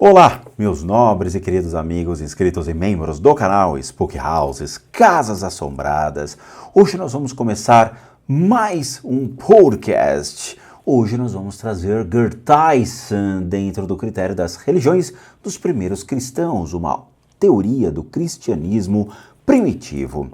Olá, meus nobres e queridos amigos inscritos e membros do canal Spook Houses, Casas Assombradas. Hoje nós vamos começar mais um podcast. Hoje nós vamos trazer Gerd Theissen dentro do critério das religiões dos primeiros cristãos, uma teoria do cristianismo primitivo.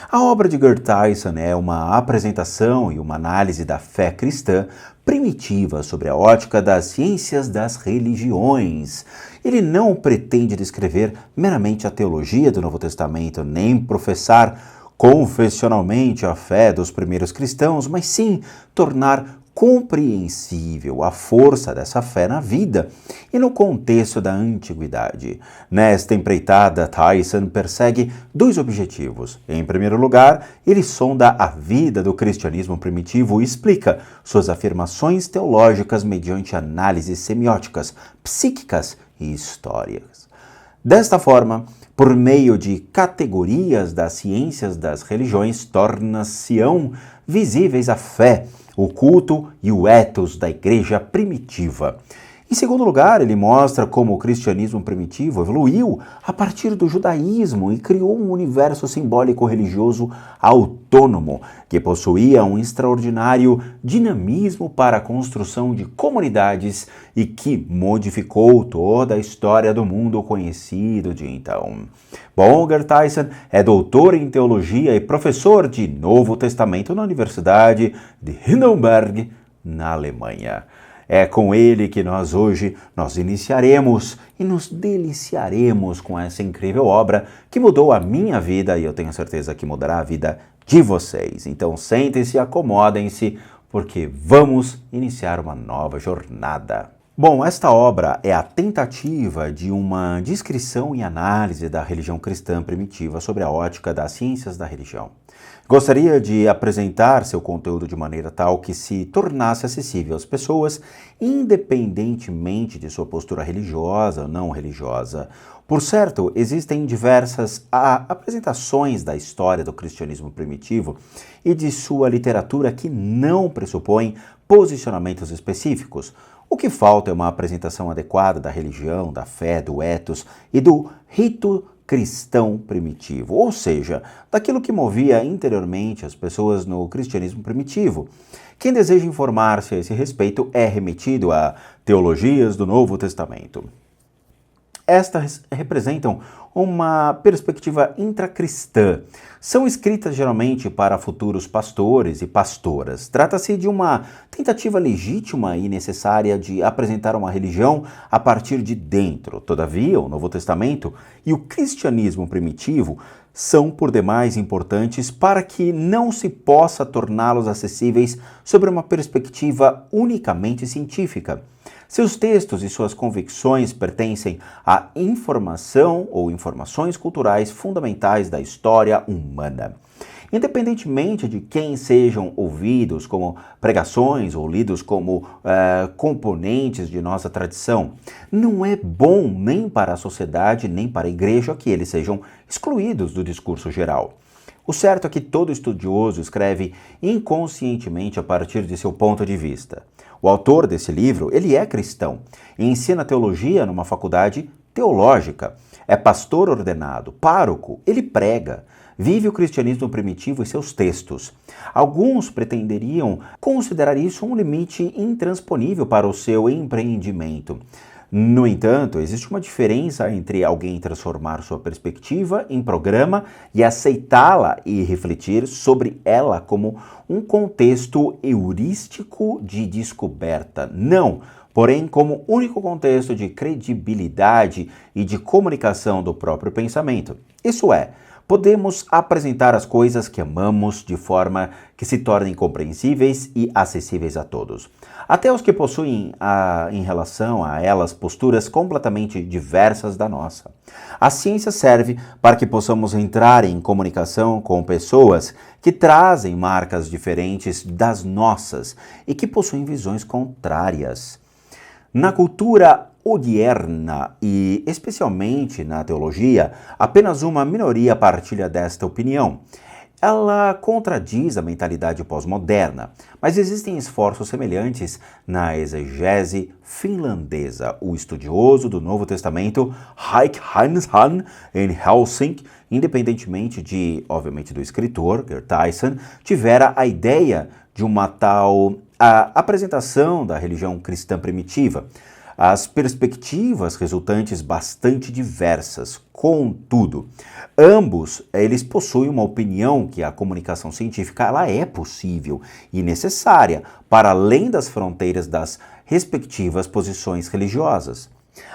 A obra de Gerd Theissen é uma apresentação e uma análise da fé cristã primitiva sobre a ótica das ciências das religiões. Ele não pretende descrever meramente a teologia do Novo Testamento, nem professar confessionalmente a fé dos primeiros cristãos, mas sim tornar compreensível a força dessa fé na vida e no contexto da antiguidade. Nesta empreitada, Theissen persegue dois objetivos. Em primeiro lugar, ele sonda a vida do cristianismo primitivo e explica suas afirmações teológicas mediante análises semióticas, psíquicas e históricas. Desta forma, por meio de categorias das ciências das religiões, torna-se-ão visíveis a fé, o culto e o ethos da igreja primitiva. Em segundo lugar, ele mostra como o cristianismo primitivo evoluiu a partir do judaísmo e criou um universo simbólico religioso autônomo, que possuía um extraordinário dinamismo para a construção de comunidades e que modificou toda a história do mundo conhecido de então. Bom, Gerd Theissen é doutor em teologia e professor de Novo Testamento na Universidade de Heidelberg, na Alemanha. É com ele que nós hoje iniciaremos e nos deliciaremos com essa incrível obra que mudou a minha vida e eu tenho certeza que mudará a vida de vocês. Então sentem-se, acomodem-se, porque vamos iniciar uma nova jornada. Bom, esta obra é a tentativa de uma descrição e análise da religião cristã primitiva sobre a ótica das ciências da religião. Gostaria de apresentar seu conteúdo de maneira tal que se tornasse acessível às pessoas, independentemente de sua postura religiosa ou não religiosa. Por certo, existem diversas apresentações da história do cristianismo primitivo e de sua literatura que não pressupõem posicionamentos específicos. O que falta é uma apresentação adequada da religião, da fé, do ethos e do rito cristão primitivo, ou seja, daquilo que movia interiormente as pessoas no cristianismo primitivo. Quem deseja informar-se a esse respeito é remetido a teologias do Novo Testamento. Estas representam uma perspectiva intracristã. São escritas geralmente para futuros pastores e pastoras. Trata-se de uma tentativa legítima e necessária de apresentar uma religião a partir de dentro. Todavia, o Novo Testamento e o cristianismo primitivo são por demais importantes para que não se possa torná-los acessíveis sobre uma perspectiva unicamente científica. Seus textos e suas convicções pertencem à informação ou informações culturais fundamentais da história humana. Independentemente de quem sejam ouvidos como pregações ou lidos como componentes de nossa tradição, não é bom nem para a sociedade nem para a igreja que eles sejam excluídos do discurso geral. O certo é que todo estudioso escreve inconscientemente a partir de seu ponto de vista. O autor desse livro, ele é cristão e ensina teologia numa faculdade teológica. É pastor ordenado, pároco, ele prega, vive o cristianismo primitivo e seus textos. Alguns pretenderiam considerar isso um limite intransponível para o seu empreendimento. No entanto, existe uma diferença entre alguém transformar sua perspectiva em programa e aceitá-la e refletir sobre ela como um contexto heurístico de descoberta. Não, porém como único contexto de credibilidade e de comunicação do próprio pensamento. Isso é, podemos apresentar as coisas que amamos de forma que se tornem compreensíveis e acessíveis a todos. Até os que possuem, em relação a elas, posturas completamente diversas da nossa. A ciência serve para que possamos entrar em comunicação com pessoas que trazem marcas diferentes das nossas e que possuem visões contrárias. Na cultura odierna e especialmente na teologia, apenas uma minoria partilha desta opinião. ela contradiz a mentalidade pós-moderna, mas existem esforços semelhantes na exegese finlandesa. O estudioso do Novo Testamento, Heikki Hansson, em Helsinki, independentemente obviamente, do escritor, Geert Tyson, tivera a ideia de uma tal apresentação da religião cristã primitiva. As perspectivas resultantes bastante diversas. Contudo, ambos eles possuem uma opinião que a comunicação científica ela é possível e necessária para além das fronteiras das respectivas posições religiosas.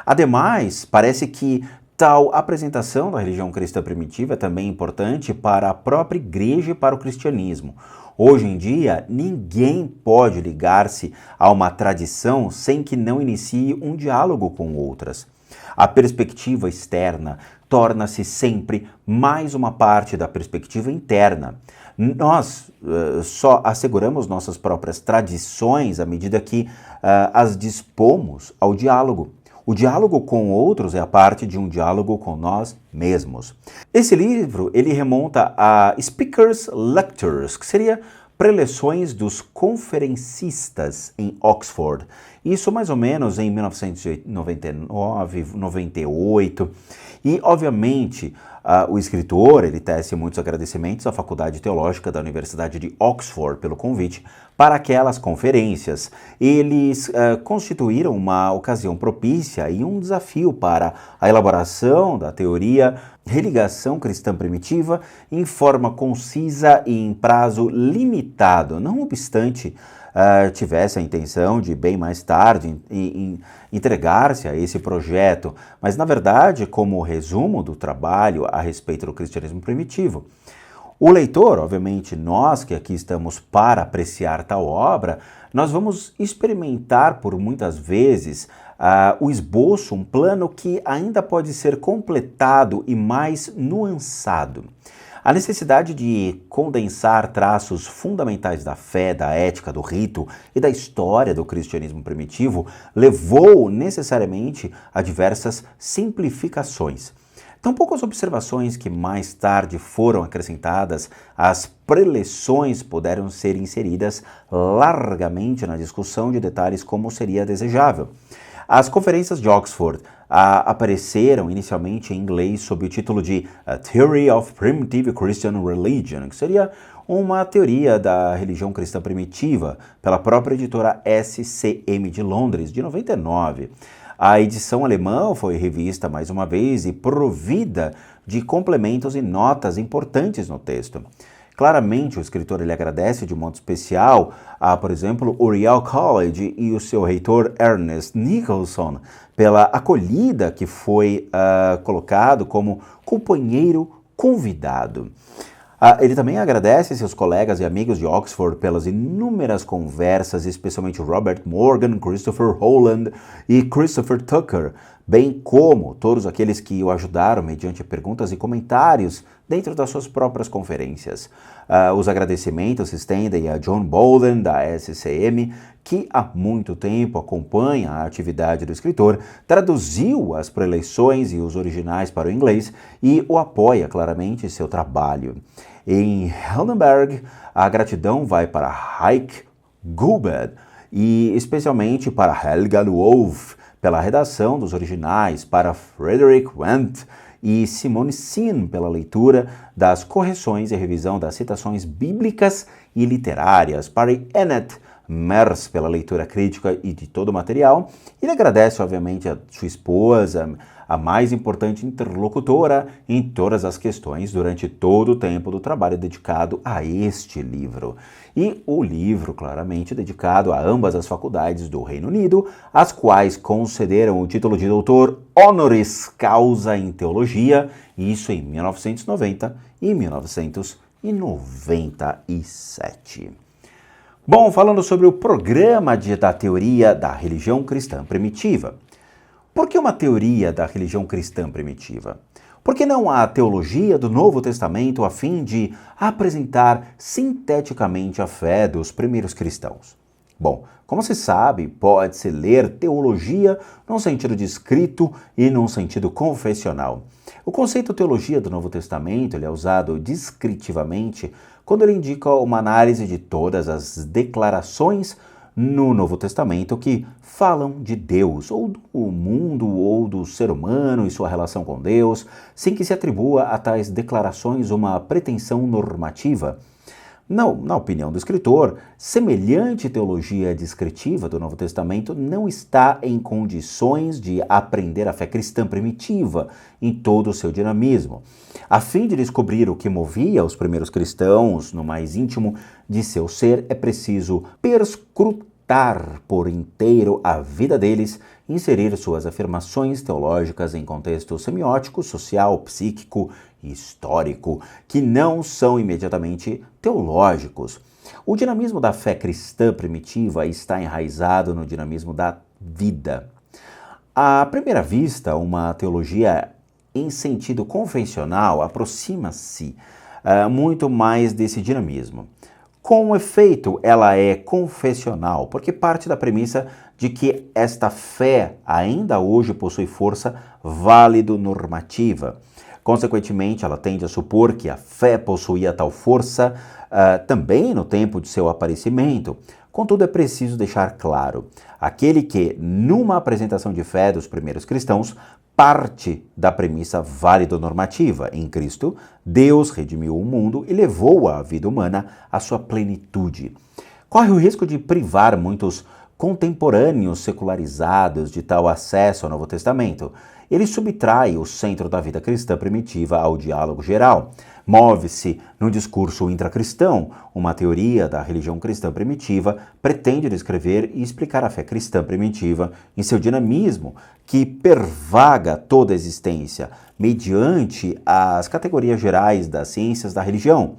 Ademais, parece que tal apresentação da religião cristã primitiva é também importante para a própria igreja e para o cristianismo. Hoje em dia, ninguém pode ligar-se a uma tradição sem que não inicie um diálogo com outras. A perspectiva externa torna-se sempre mais uma parte da perspectiva interna. Nós só asseguramos nossas próprias tradições à medida que as dispomos ao diálogo. O diálogo com outros é a parte de um diálogo com nós mesmos. Esse livro, ele remonta a Speakers Lectures, que seria preleções dos conferencistas em Oxford. Isso mais ou menos em 1999, 98. E, obviamente, o escritor, ele tece muitos agradecimentos à Faculdade Teológica da Universidade de Oxford pelo convite para aquelas conferências. Eles constituíram uma ocasião propícia e um desafio para a elaboração da teoria religação cristã primitiva em forma concisa e em prazo limitado, não obstante tivesse a intenção de bem mais tarde entregar-se a esse projeto, mas na verdade como resumo do trabalho a respeito do cristianismo primitivo. O leitor, obviamente nós que aqui estamos para apreciar tal obra, nós vamos experimentar por muitas vezes o esboço, um plano que ainda pode ser completado e mais nuançado. A necessidade de condensar traços fundamentais da fé, da ética, do rito e da história do cristianismo primitivo levou necessariamente a diversas simplificações. Tão poucas observações que mais tarde foram acrescentadas às preleções puderam ser inseridas largamente na discussão de detalhes como seria desejável. As conferências de Oxford apareceram inicialmente em inglês sob o título de A Theory of Primitive Christian Religion, que seria uma teoria da religião cristã primitiva, pela própria editora SCM de Londres, de 99. A edição alemã foi revista mais uma vez e provida de complementos e notas importantes no texto. Claramente, o escritor ele agradece de modo especial a, por exemplo, o Oriel College e o seu reitor Ernest Nicholson pela acolhida que foi colocado como companheiro convidado. Ele também agradece seus colegas e amigos de Oxford pelas inúmeras conversas, especialmente Robert Morgan, Christopher Holland e Christopher Tucker, bem como todos aqueles que o ajudaram mediante perguntas e comentários dentro das suas próprias conferências. Os agradecimentos se estendem a John Bolden, da SCM, que há muito tempo acompanha a atividade do escritor, traduziu as preleções e os originais para o inglês e o apoia claramente em seu trabalho. Em Heidelberg, a gratidão vai para Heike Gubed e especialmente para Helga Wolf pela redação dos originais, para Frederick Wendt e Simone Sin pela leitura das correções e revisão das citações bíblicas e literárias, para Annette Mers pela leitura crítica e de todo o material. Ele agradece, obviamente, a sua esposa, a mais importante interlocutora em todas as questões durante todo o tempo do trabalho dedicado a este livro. E o livro, claramente, dedicado a ambas as faculdades do Reino Unido, as quais concederam o título de doutor honoris causa em teologia, isso em 1990 e 1997. Bom, falando sobre o programa da teoria da religião cristã primitiva. Por que uma teoria da religião cristã primitiva? Por que não a teologia do Novo Testamento a fim de apresentar sinteticamente a fé dos primeiros cristãos? Bom, Como se sabe, pode-se ler teologia num sentido de escrito e num sentido confessional. O conceito teologia do Novo Testamento ele é usado descritivamente quando ele indica uma análise de todas as declarações no Novo Testamento que falam de Deus, ou do mundo, ou do ser humano e sua relação com Deus, sem que se atribua a tais declarações uma pretensão normativa. Na opinião do escritor, semelhante teologia descritiva do Novo Testamento não está em condições de aprender a fé cristã primitiva em todo o seu dinamismo. A fim de descobrir o que movia os primeiros cristãos no mais íntimo de seu ser, é preciso perscrutar por inteiro a vida deles, inserir suas afirmações teológicas em contexto semiótico, social, psíquico e histórico, que não são imediatamente teológicos. O dinamismo da fé cristã primitiva está enraizado no dinamismo da vida. À primeira vista, uma teologia em sentido convencional aproxima-se muito mais desse dinamismo. Com efeito, ela é confessional, porque parte da premissa de que esta fé ainda hoje possui força válido-normativa. Consequentemente, ela tende a supor que a fé possuía tal força também no tempo de seu aparecimento. Contudo, é preciso deixar claro, aquele que, numa apresentação de fé dos primeiros cristãos, parte da premissa válido-normativa. Em Cristo, Deus redimiu o mundo e levou a vida humana à sua plenitude. Corre o risco de privar muitos contemporâneos secularizados de tal acesso ao Novo Testamento. Ele subtrai o centro da vida cristã primitiva ao diálogo geral. Move-se no discurso intracristão. Uma teoria da religião cristã primitiva pretende descrever e explicar a fé cristã primitiva em seu dinamismo, que pervaga toda a existência, mediante as categorias gerais das ciências da religião.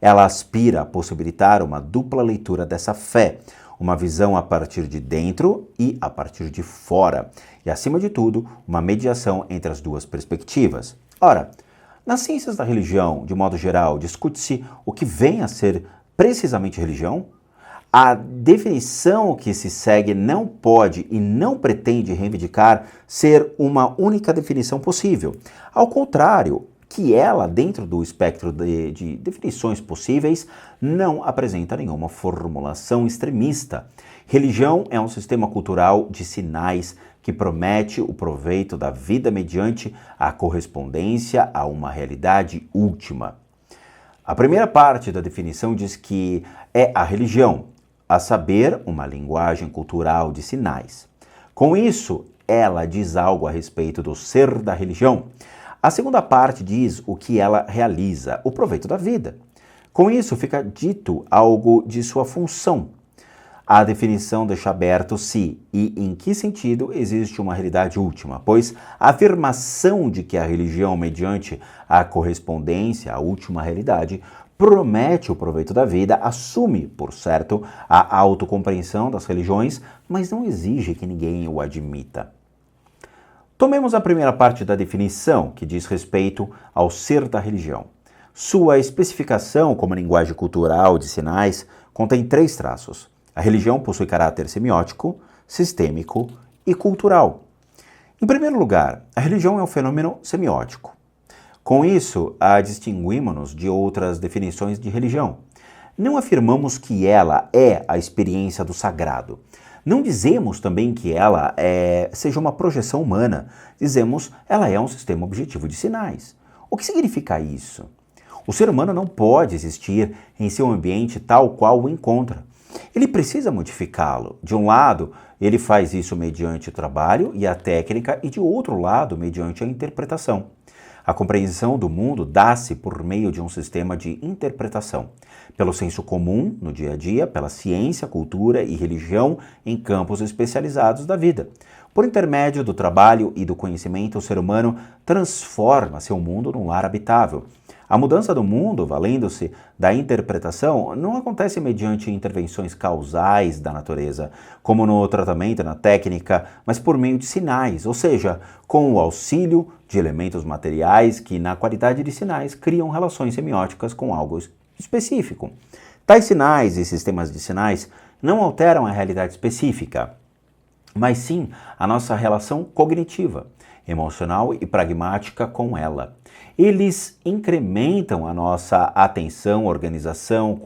Ela aspira a possibilitar uma dupla leitura dessa fé, uma visão a partir de dentro e a partir de fora, e, acima de tudo, uma mediação entre as duas perspectivas. Ora, nas ciências da religião, de modo geral, discute-se o que vem a ser precisamente religião. A definição que se segue não pode e não pretende reivindicar ser uma única definição possível. Ao contrário, que ela, dentro do espectro de definições possíveis, não apresenta nenhuma formulação extremista. Religião é um sistema cultural de sinais que promete o proveito da vida mediante a correspondência a uma realidade última. A primeira parte da definição diz que é a religião, a saber, uma linguagem cultural de sinais. Com isso, ela diz algo a respeito do ser da religião. A segunda parte diz o que ela realiza, o proveito da vida. Com isso, fica dito algo de sua função. A definição deixa aberto se e em que sentido existe uma realidade última, pois a afirmação de que a religião, mediante a correspondência à última realidade, promete o proveito da vida, assume, por certo, a autocompreensão das religiões, mas não exige que ninguém o admita. Tomemos a primeira parte da definição, que diz respeito ao ser da religião. Sua especificação como linguagem cultural de sinais contém 3 traços. A religião possui caráter semiótico, sistêmico e cultural. Em primeiro lugar, a religião é um fenômeno semiótico. Com isso, a distinguimos-nos de outras definições de religião. Não afirmamos que ela é a experiência do sagrado. Não dizemos também que ela seja uma projeção humana. Dizemos ela é um sistema objetivo de sinais. O que significa isso? O ser humano não pode existir em seu ambiente tal qual o encontra. Ele precisa modificá-lo. De um lado, ele faz isso mediante o trabalho e a técnica, e de outro lado, mediante a interpretação. A compreensão do mundo dá-se por meio de um sistema de interpretação, pelo senso comum no dia a dia, pela ciência, cultura e religião em campos especializados da vida. Por intermédio do trabalho e do conhecimento, o ser humano transforma seu mundo num lar habitável. A mudança do mundo, valendo-se da interpretação, não acontece mediante intervenções causais da natureza, como no tratamento e na técnica, mas por meio de sinais, ou seja, com o auxílio de elementos materiais que, na qualidade de sinais, criam relações semióticas com algo específico. Tais sinais e sistemas de sinais não alteram a realidade específica, mas sim a nossa relação cognitiva, emocional e pragmática com ela. Eles incrementam a nossa atenção, organização,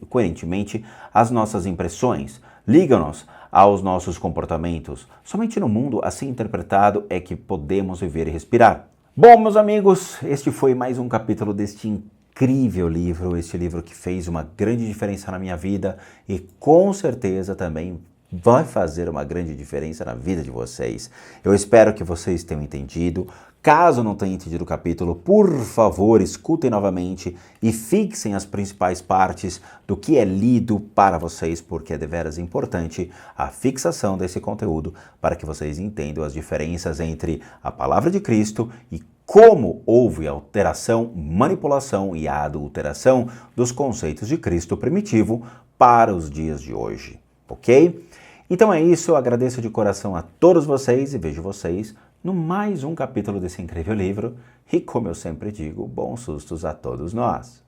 coerentemente as nossas impressões, ligam-nos aos nossos comportamentos. Somente no mundo assim interpretado é que podemos viver e respirar. Bom, meus amigos, este foi mais um capítulo deste incrível livro, este livro que fez uma grande diferença na minha vida e com certeza também vai fazer uma grande diferença na vida de vocês. Eu espero que vocês tenham entendido. Caso não tenham entendido o capítulo, por favor, escutem novamente e fixem as principais partes do que é lido para vocês, porque é deveras importante a fixação desse conteúdo para que vocês entendam as diferenças entre a palavra de Cristo e como houve alteração, manipulação e adulteração dos conceitos de Cristo primitivo para os dias de hoje. Ok? Então é isso, eu agradeço de coração a todos vocês e vejo vocês no mais um capítulo desse incrível livro. E como eu sempre digo, bons sustos a todos nós.